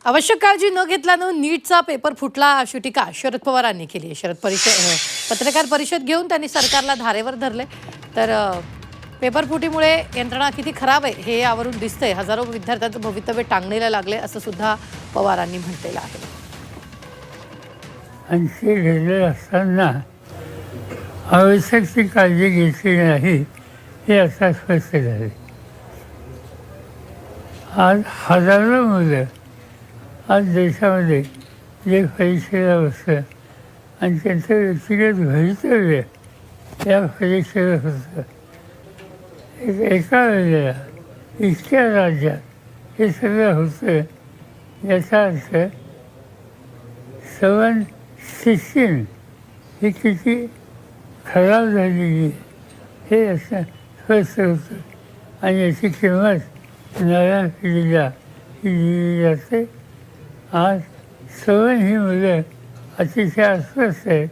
आवश्यक काळजी न घेतल्यानं नीटचा पेपर फुटला अशी टीका शरद पवारांनी केली आहे. पत्रकार परिषद घेऊन त्यांनी सरकारला धारेवर धरले. तर पेपर फुटीमुळे यंत्रणा किती खराब आहे हे यावरून दिसतंय. हजारो विद्यार्थ्यांचं भवितव्य टांगणीला लागले असं सुद्धा पवारांनी म्हटलेलं आहे. आणखी गेले असताना आवश्यक ती काळजी घेतली नाही हे आता स्पष्ट झाले. आज हजारो मुलं आज देशामध्ये जे परीक्षेला बसतं आणि त्यांचं व्यक्तिगत भवितव्य या परीक्षेला होतं. एका वेळेला इतक्या राज्यात हे सगळं होतं याचा अर्थ सवन सिस्टीम ही किती खराब झालेली हे असं स्पष्ट होतं. आणि याची किंमत नव्या पिढीला ही दिली जाते. आज सवन ही मुलं अतिशय अस्वस्थ आहेत.